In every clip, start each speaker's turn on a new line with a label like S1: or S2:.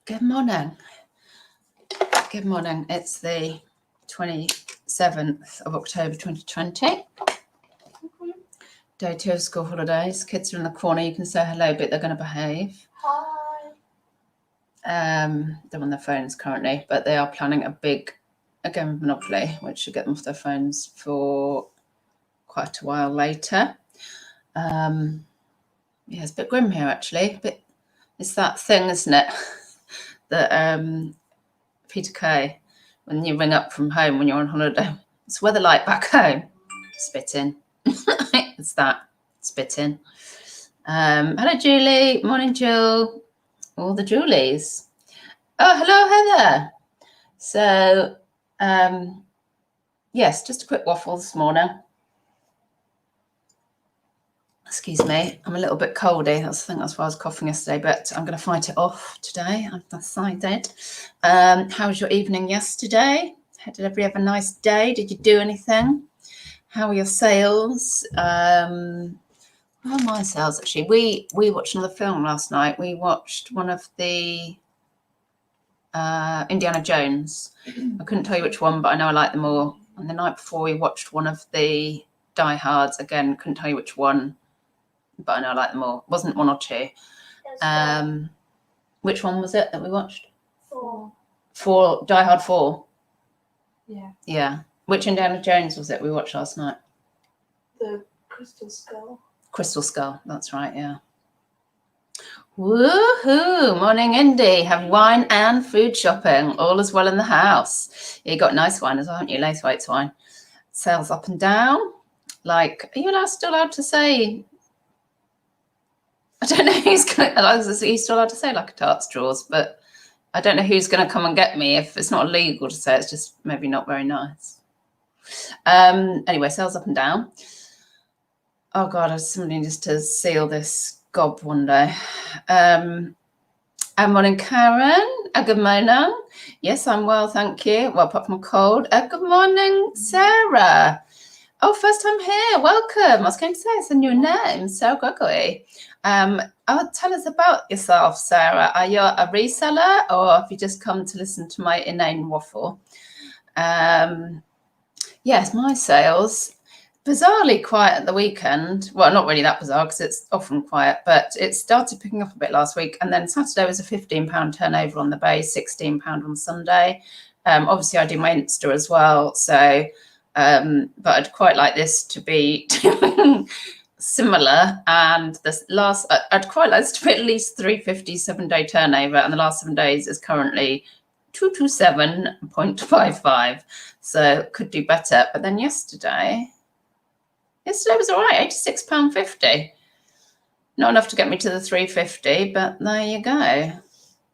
S1: Good morning. Good morning. It's the 27th of October 2020. Day 2 of school holidays. Kids are in the corner. You can say hello, but they're going to behave.
S2: Hi.
S1: They're on their phones currently, but they are planning a big game of Monopoly, which should get them off their phones for quite a while later. Yeah, it's a bit grim here actually. But it's that thing, isn't it? That Peter Kay, when you ring up from home when you're on holiday, it's weather like back home. Spit in. It's that. Spit in. Hello, Julie. Morning, Jill. All the Julies. Oh, hello, Heather. So, yes, just a quick waffle this morning. Excuse me, I'm a little bit coldy. I think that's why I was coughing yesterday, but I'm going to fight it off today. I've decided. How was your evening yesterday? Did everybody have a nice day? Did you do anything? How are your sales? How are my sales actually? We watched another film last night. We watched one of the Indiana Jones. I couldn't tell you which one, but I know I like them all. And the night before we watched one of the Die Hards. Again, couldn't tell you which one, but I know I like them all. It wasn't one or two. Which one was it that we watched?
S2: 4.
S1: Die Hard 4.
S2: Yeah.
S1: Yeah. Which Indiana Jones was it we watched last night?
S2: The Crystal Skull.
S1: Crystal Skull. That's right. Yeah. Woohoo! Morning, Indy. Have wine and food shopping. All is well in the house. You got nice wine as well, haven't you? Laithwaite's wine. Sales up and down. Like, are you still allowed to say? I don't know who's going. He's still allowed to say like a tart's drawers, but I don't know who's going to come and get me if it's not illegal to say. It's just maybe not very nice. Anyway, sales up and down. Oh God, somebody needs to seal this gob one day. Morning, Karen. Good morning. Yes, I'm well, thank you. Well, apart from a cold. Good morning, Sarah. Oh, first time here. Welcome. I was going to say it's a new name. So Gregory. Tell us about yourself, Sarah. Are you a reseller or have you just come to listen to my inane waffle? Yes, my sales, bizarrely quiet at the weekend. Well, not really that bizarre because it's often quiet, but it started picking up a bit last week. And then Saturday was a £15 turnover on the bay, £16 on Sunday. Obviously, I do my Insta as well. So, but I'd quite like this to be similar. And I'd quite like this to be at least 350 7-day turnover. And the last 7 days is currently 227.55. So could do better. But then yesterday was all right, £86.50. Not enough to get me to the 350, but there you go. Hey,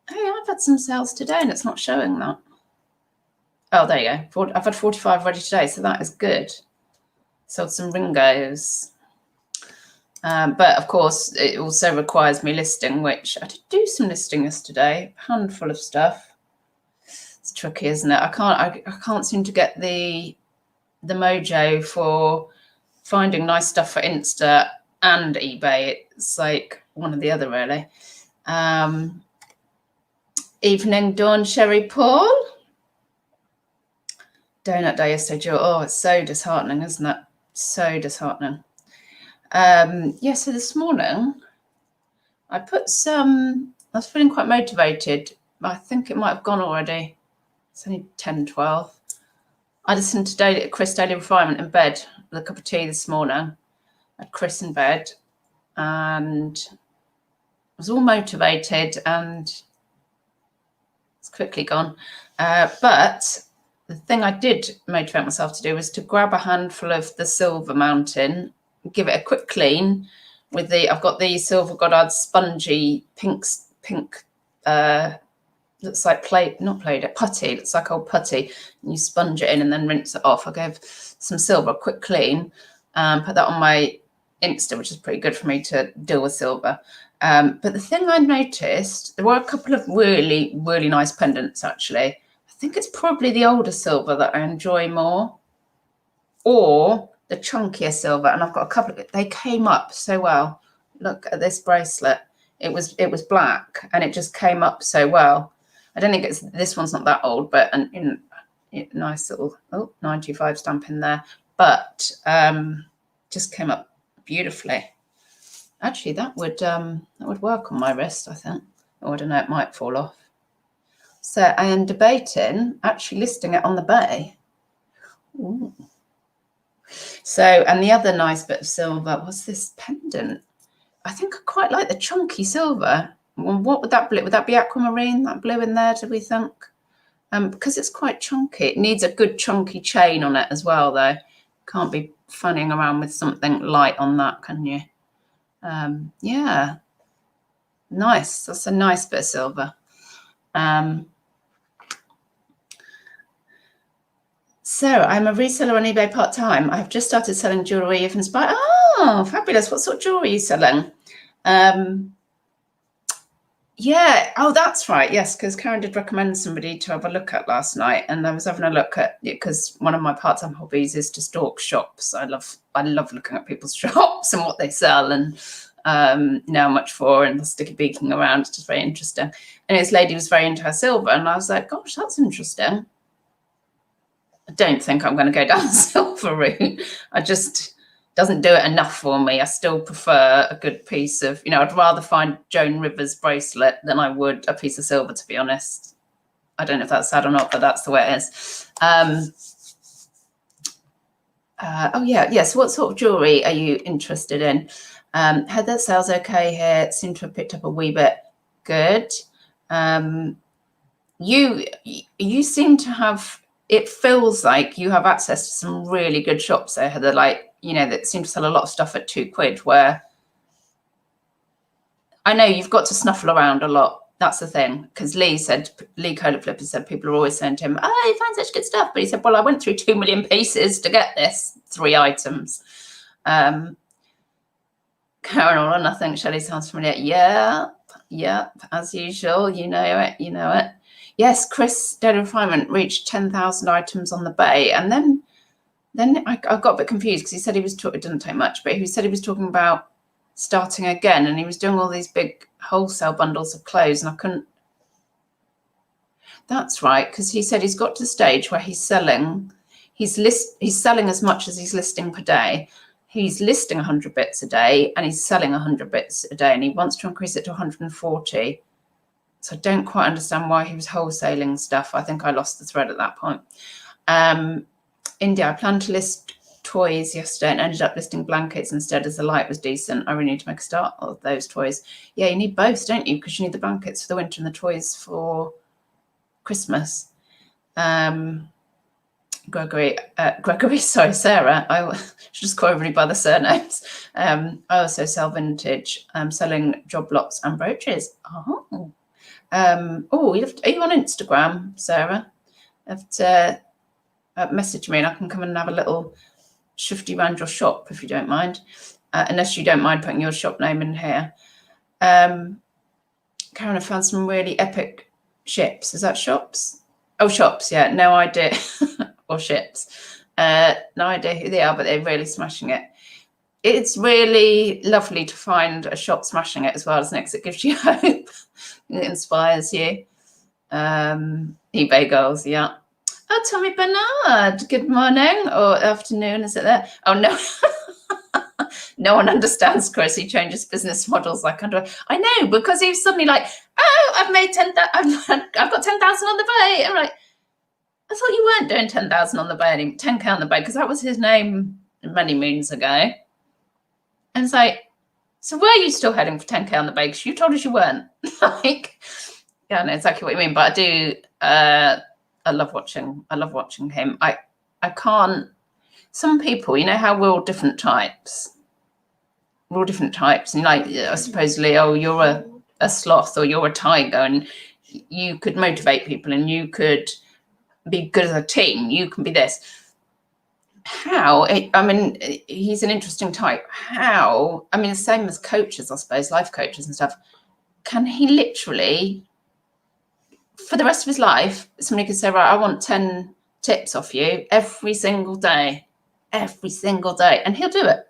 S1: I've had some sales today and it's not showing that. Oh, there you go. I've had 45 ready today, so that is good. Sold some Ringos. But of course, it also requires me listing, which I did do some listing yesterday, a handful of stuff. It's tricky, isn't it? I can't seem to get the mojo for finding nice stuff for Insta and eBay. It's like one or the other, really. Evening, Dawn, Sherry, Paul. Donut day yesterday, Jill. Oh, it's so disheartening, isn't it? So disheartening. Yeah, so this morning I was feeling quite motivated. I think it might have gone already. It's only 10:12. I listened to Chris Daily Refinement in bed with a cup of tea this morning. I had Chris in bed and I was all motivated and it's quickly gone. But the thing I did motivate myself to do was to grab a handful of the Silver Mountain, give it a quick clean with I've got the Silver Goddard spongy pink, looks like putty. Looks like old putty. And you sponge it in and then rinse it off. I gave some silver a quick clean, put that on my Insta, which is pretty good for me to deal with silver. But the thing I noticed, there were a couple of really, really nice pendants, actually. I think it's probably the older silver that I enjoy more, or the chunkier silver. And I've got a couple of it. They came up so well. Look at this bracelet. It was black and it just came up so well. I don't think this one's not that old, but nice little 925 stamp in there. But just came up beautifully. Actually, that would work on my wrist, I think. Or I don't know, it might fall off. So I am debating actually listing it on the bay. Ooh. So, and the other nice bit of silver was this pendant. I think I quite like the chunky silver. Well, what would that be? Would that be aquamarine, that blue in there, do we think? Because it's quite chunky. It needs a good chunky chain on it as well, though. Can't be funning around with something light on that, can you? Yeah. Nice. That's a nice bit of silver. Sarah, I'm a reseller on eBay part-time. I've just started selling jewellery if inspired. Oh, fabulous. What sort of jewellery are you selling? Yeah. Oh, that's right. Yes, because Karen did recommend somebody to have a look at last night, and I was having a look at it because one of my part-time hobbies is to stalk shops. I love looking at people's shops and what they sell, and how much for, and the sticky beaking around. It's just very interesting. And this lady was very into her silver, and I was like, gosh, that's interesting. I don't think I'm going to go down the silver route. I just doesn't do it enough for me. I still prefer a good piece of, I'd rather find Joan Rivers bracelet than I would a piece of silver, to be honest. I don't know if that's sad or not, but that's the way it is. Oh yeah. So what sort of jewellery are you interested in? Heather, sales okay here. Seem to have picked up a wee bit. Good. You seem to have. It feels like you have access to some really good shops there, Heather, that seem to sell a lot of stuff at £2, where I know you've got to snuffle around a lot. That's the thing. Because Lee Cola Flipper said people are always saying to him, oh, you find such good stuff. But he said, well, I went through 2 million pieces to get this 3 items. Karen All or Nothing, Shelley sounds familiar. Yeah, as usual, you know it. Yes, Chris Daily Refinement reached 10,000 items on the bay, and then I got a bit confused because he said it didn't take much, but he said he was talking about starting again, and he was doing all these big wholesale bundles of clothes, and I couldn't. That's right, because he said he's got to the stage where he's selling. He's selling as much as he's listing per day. He's listing 100 bits a day, and he's selling 100 bits a day, and he wants to increase it to 140. So I don't quite understand why he was wholesaling stuff. I think I lost the thread at that point. India, I planned to list toys yesterday and ended up listing blankets instead as the light was decent. I really need to make a start of those toys. Yeah, you need both, don't you? Because you need the blankets for the winter and the toys for Christmas. Sarah. I should just call everybody by the surnames. I also sell vintage. I'm selling job lots and brooches. Oh. Are you on Instagram, Sarah? Have to message me and I can come and have a little shifty around your shop if you don't mind, unless you don't mind putting your shop name in here. Karen, I found some really epic ships. Is that shops? Oh, shops, yeah, no idea. Or ships. No idea who they are, but they're really smashing it. It's really lovely to find a shop smashing it as well, isn't it? Because it gives you hope. It inspires you. eBay goals, yeah. Oh, Tommy Bernard, good morning or afternoon, is it there? Oh, no. No one understands Chris. He changes business models like under. I know, because he's suddenly like, oh, I've got 10,000 on the bay. I'm like, I thought you weren't doing 10,000 on the bay, 10K on the bay, because that was his name many moons ago. And it's like, so were you still heading for 10K on the bay? Because you told us you weren't. Yeah, I know exactly what you mean. But I do. I love watching him. I can't. Some people, you know how we're all different types. We're all different types, and supposedly, oh, you're a sloth or you're a tiger, and you could motivate people, and you could be good as a team. You can be this. He's an interesting type. The same as coaches, I suppose, life coaches and stuff. Can he literally, for the rest of his life, somebody could say, right, I want 10 tips off you every single day, and he'll do it.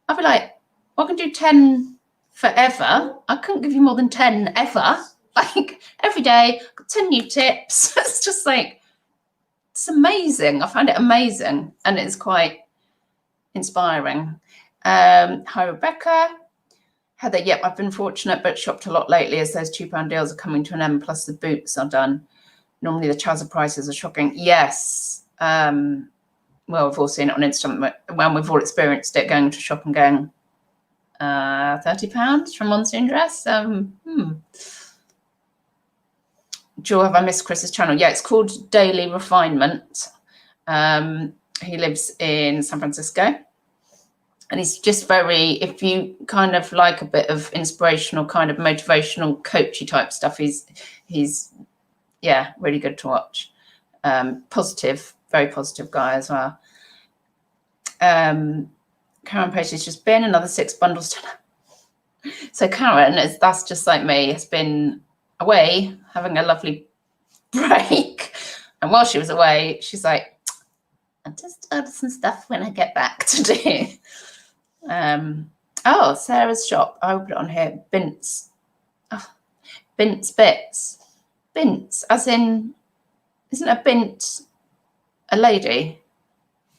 S1: I'll be like, I can do 10 forever. I couldn't give you more than 10 ever. Like every every day, got 10 new tips. It's just like, it's amazing. I find it amazing, and it's quite inspiring. Hi, Rebecca. Heather, yep, I've been fortunate but shopped a lot lately as those £2 deals are coming to an end, plus the boots are done. Normally the trouser prices are shocking. Yes. Well, we've all seen it on Instagram when we've all experienced it, going to shop and going, £30 from Monsoon dress. Joe, have I missed Chris's channel? Yeah, it's called Daily Refinement. He lives in San Francisco. And he's just very, if you kind of like a bit of inspirational, kind of motivational, coachy type stuff, he's yeah, really good to watch. Positive, very positive guy as well. Karen Pacey's just been another 6 bundles. So Karen, that's just like me, has been away having a lovely break. And while she was away, she's like, I just ordered some stuff when I get back to do. Oh, Sarah's shop. I will put it on here. Bints. Oh, Bints Bits. Bints, as in, isn't a bint a lady?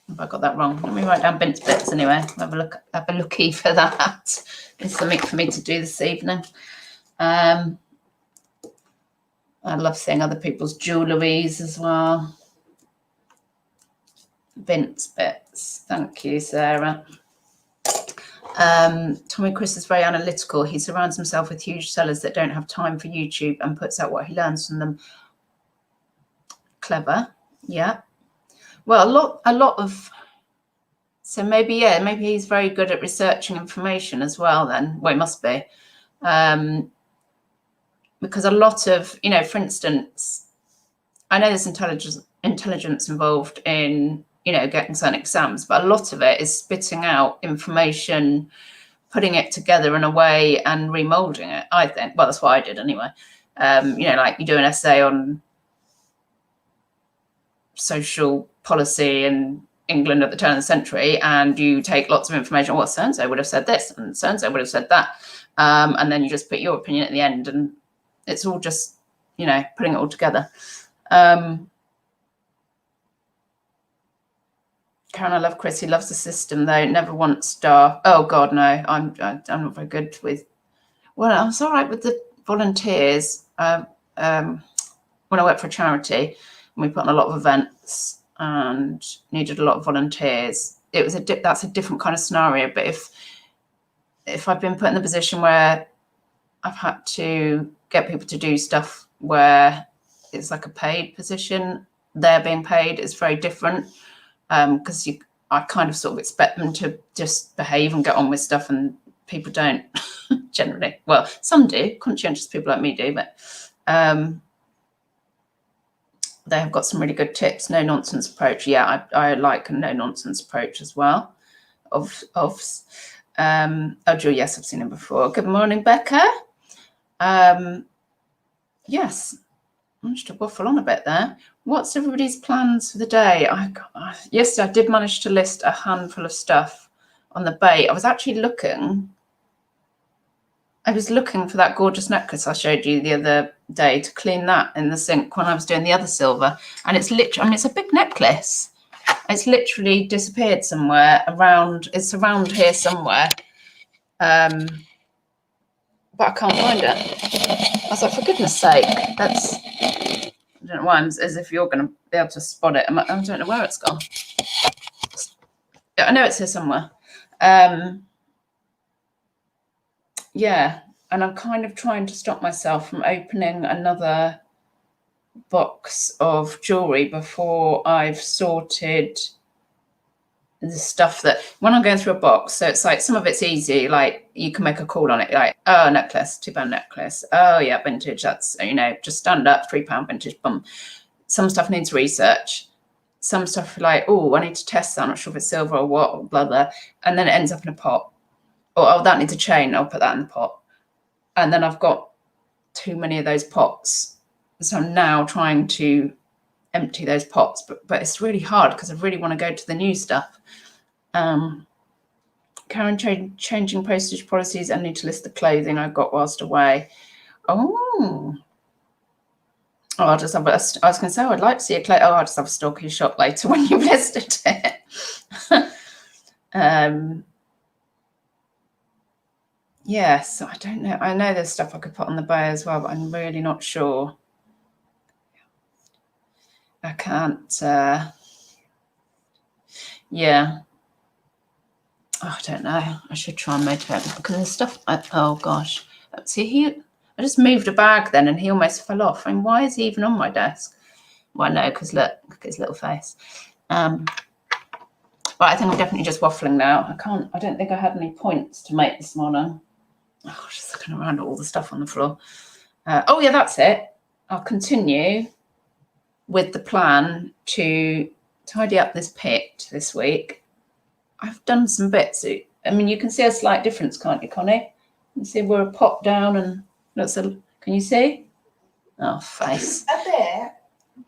S1: Have I got that wrong? Let me write down Bints Bits anyway. Have a looky for that. It's something for me to do this evening. I love seeing other people's jewelleries as well. Bints Bits. Thank you, Sarah. Tommy Chris is very analytical. He surrounds himself with huge sellers that don't have time for YouTube and puts out what he learns from them. Clever. Yeah. Well, a lot of, so maybe he's very good at researching information as well then. Well, he must be. Because a lot of, for instance, I know there's intelligence involved in, getting certain exams, but a lot of it is spitting out information, putting it together in a way and remolding it, I think. Well, that's what I did anyway. Like you do an essay on social policy in England at the turn of the century, and you take lots of information. Well, so-and-so would have said this, and so-and-so would have said that. And then you just put your opinion at the end, and it's all just, putting it all together. Karen, I love Chris. He loves the system, though. Never wants staff. Oh, God, no. I'm not very good with... Well, I was all right with the volunteers. When I worked for a charity, and we put on a lot of events and needed a lot of volunteers, it was that's a different kind of scenario. But if I've been put in the position where I've had to get people to do stuff where it's like a paid position, they're being paid, it's very different. Because I kind of sort of expect them to just behave and get on with stuff, and people don't generally. Well, some do, conscientious people like me do, but they have got some really good tips. No nonsense approach. Yeah, I like a no nonsense approach as well. Oh, Jill, yes, I've seen him before. Good morning, Becca. Yes, I managed to waffle on a bit there. What's everybody's plans for the day? Yesterday I did manage to list a handful of stuff on the bait. I was looking for that gorgeous necklace I showed you the other day to clean that in the sink when I was doing the other silver. And it's literally, it's a big necklace. It's literally disappeared somewhere it's around here somewhere. But I can't find it. I was like, for goodness sake, I don't know why I'm as if you're going to be able to spot it. I don't know where it's gone. I know it's here somewhere. Yeah, and I'm kind of trying to stop myself from opening another box of jewellery before I've sorted the stuff that, when I'm going through a box, so it's like some of it's easy, like you can make a call on it, like, oh, necklace, £2 necklace, oh yeah, vintage, that's, just stand up, £3 vintage, boom. Some stuff needs research, some stuff like, oh, I need to test that, I'm not sure if it's silver or what, or blah blah, and then it ends up in a pot. Or, oh, that needs a chain, I'll put that in the pot. And then I've got too many of those pots, so I'm now trying to empty those pots, but it's really hard because I really want to go to the new stuff. Karen, changing postage policies. I need to list the clothing I got whilst away. Oh, Oh, I'll just have I was going to say, I'd like to see a clay. Oh, I'll just have a stalky shop later when you've listed it. Yes, I don't know. I know there's stuff I could put on the bow as well, but I'm really not sure. I can't. Yeah. Oh, I don't know. I should try and motivate him because there's stuff. Oh gosh. See, I just moved a bag then, and he almost fell off. I mean, why is he even on my desk? Well, no, because look at his little face. But I think I'm definitely just waffling now. I don't think I had any points to make this morning. Oh, just looking around at all the stuff on the floor. Oh yeah, that's it. I'll continue with the plan to tidy up this pit this week. I've done some bits. I mean, you can see a slight difference, can't you, Connie? You can see we're a pop down and looks a. Can you see? Oh, face.
S2: A bit,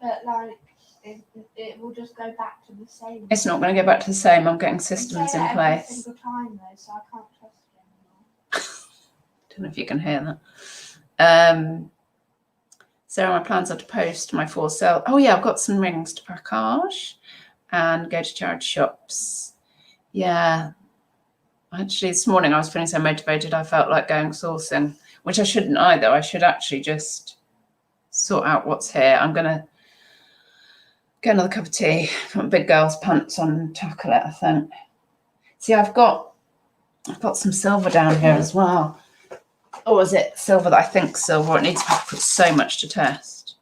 S2: but like it will just go back to the same.
S1: It's not going to go back to the same. I'm getting systems in place.
S2: Every single time though, so I can't trust you anymore.
S1: Don't know if you can hear that. So my plans are to post my for sale. Oh yeah, I've got some rings to package and go to charity shops. Yeah. Actually, this morning I was feeling so motivated I felt like going sourcing, which I shouldn't either. I should actually just sort out what's here. I'm going to get another cup of tea, put my big girl's pants on and tackle it, I think. See, I've got some silver down here as well. Or is it silver that I think silver? It needs to put so much to test.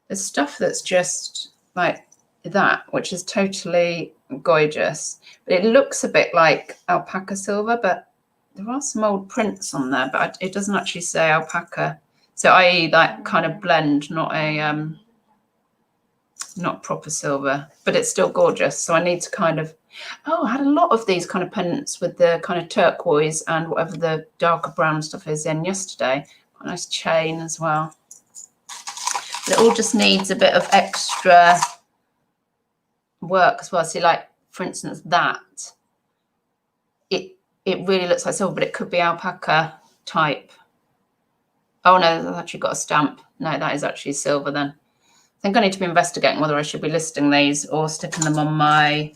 S1: There's stuff that's just like that, which is totally gorgeous. But it looks a bit like alpaca silver, but there are some old prints on there, but it doesn't actually say alpaca. So i.e. that kind of blend, not a not proper silver, but it's still gorgeous. So I need to kind of, I had a lot of these kind of pendants with the kind of turquoise and whatever the darker brown stuff is in yesterday. Quite a nice chain as well. But it all just needs a bit of extra work as well. See, like for instance, that it really looks like silver, but it could be alpaca type. Oh no, I've actually got a stamp. No, that is actually silver then. I think I need to be investigating whether I should be listing these or sticking them on my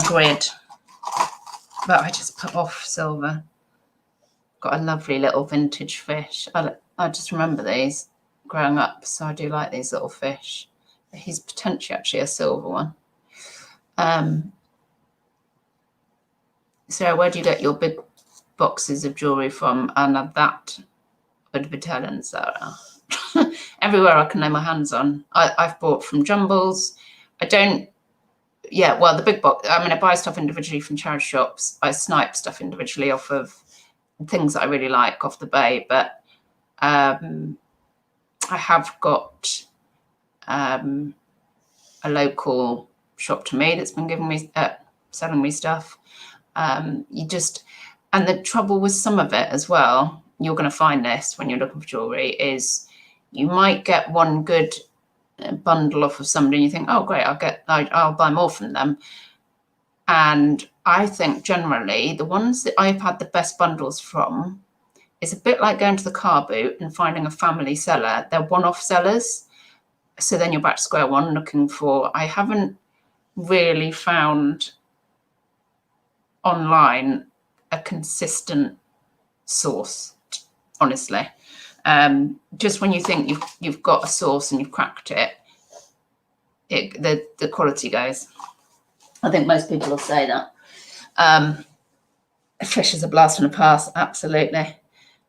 S1: grid. But I just put off silver. Got a lovely little vintage fish. I just remember these growing up, so I do like these little fish. He's potentially actually a silver one. Sarah, where do you get your big boxes of jewellery from? And that would be telling Sarah. Everywhere I can lay my hands on. I've bought from Jumbles. The big box. I mean, I buy stuff individually from charity shops. I snipe stuff individually off of things that I really like off the bay. But I have got a local shop to me that's been giving me selling me stuff. And the trouble with some of it as well, you're going to find this when you're looking for jewellery, is you might get one good bundle off of somebody and you think, oh great, I'll buy more from them. And I think generally the ones that I've had the best bundles from is a bit like going to the car boot and finding a family seller. They're one-off sellers. So then you're back to square one looking for, I haven't really found online a consistent source, honestly. Just when you think you've got a source and you've cracked it, the quality goes. I think most people will say that. Fish is a blast from the past, absolutely.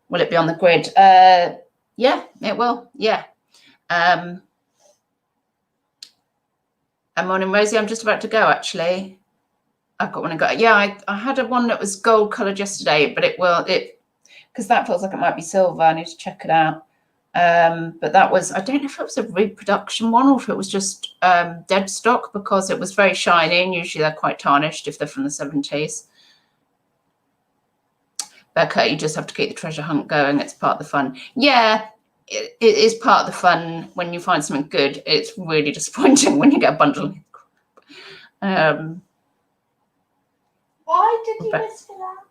S1: Will it be on the grid? Yeah, it will. Yeah. And morning, Rosie. I'm just about to go. Actually, I've got one to go. Yeah, I had one that was gold coloured yesterday, but because that feels like it might be silver. I need to check it out. But that was, I don't know if it was a reproduction one or if it was just dead stock, because it was very shiny and usually they're quite tarnished if they're from the 70s. Becca, you just have to keep the treasure hunt going. It's part of the fun. Yeah, it is part of the fun. When you find something good, it's really disappointing when you get a bundle.
S2: Why did you miss for that?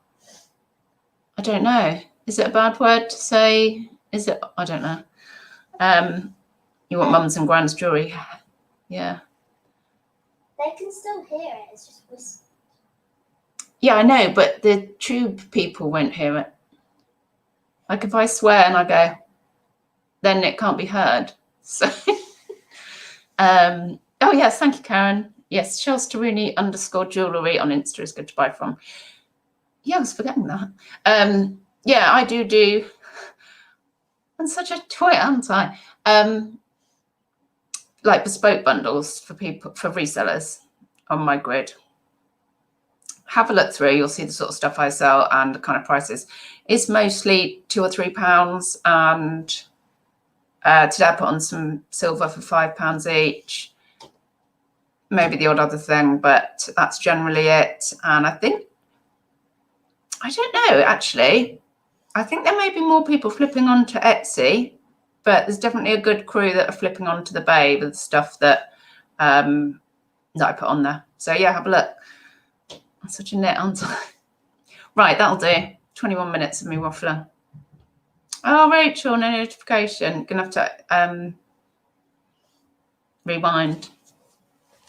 S1: I don't know. Is it a bad word to say? Is it? I don't know. You want mums and grands jewellery? Yeah.
S3: They can still hear it. It's just whispered.
S1: Yeah, I know, but the tube people won't hear it. Like if I swear and I go, then it can't be heard. So, oh yes, thank you, Karen. Yes, Shelsterini _jewellery on Insta is good to buy from. Yeah, I was forgetting that. Yeah, I do. I'm such a toy, aren't I? Like bespoke bundles for people, for resellers on my grid. Have a look through, you'll see the sort of stuff I sell and the kind of prices. It's mostly £2 or £3, and today I put on some silver for £5 each. Maybe the odd other thing, but that's generally it. And I don't know, actually. I think there may be more people flipping onto Etsy, but there's definitely a good crew that are flipping onto the Bay with stuff that that I put on there. So yeah, have a look. I'm such a net, aren't I? Right, that'll do. 21 minutes of me waffling. Oh, Rachel, no notification. Gonna have to rewind.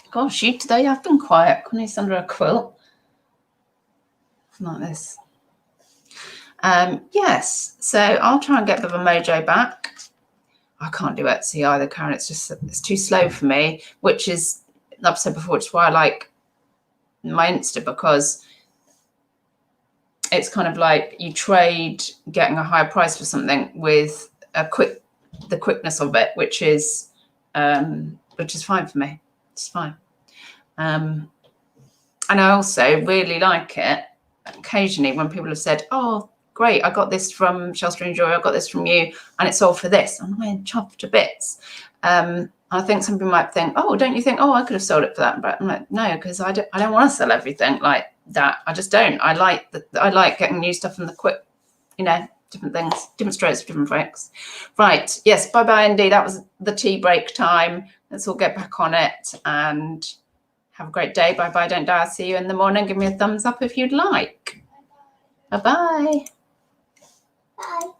S1: Gosh, you today have been quiet. Connie's under a quilt. Like this. Yes, so I'll try and get a bit of a mojo back. I can't do Etsy either, Karen. It's too slow for me, which is, like I've said before, it's why I like my Insta, because it's kind of like you trade getting a higher price for something with the quickness of it, which is fine for me. It's fine. And I also really like it occasionally when people have said, oh, great, I got this from Shelter and Joy, I got this from you, and it's all for this. I'm like chopped to bits. I think some people might think, oh, don't you think, oh, I could have sold it for that? But I'm like, no, because I don't want to sell everything like that. I just don't. I like getting new stuff in the quick, different things, different strokes for different folks. Right. Yes. Bye, Andy. That was the tea break time. Let's all get back on it and have a great day. Bye, don't die. I'll see you in the morning. Give me a thumbs up if you'd like. Bye.
S3: Bye.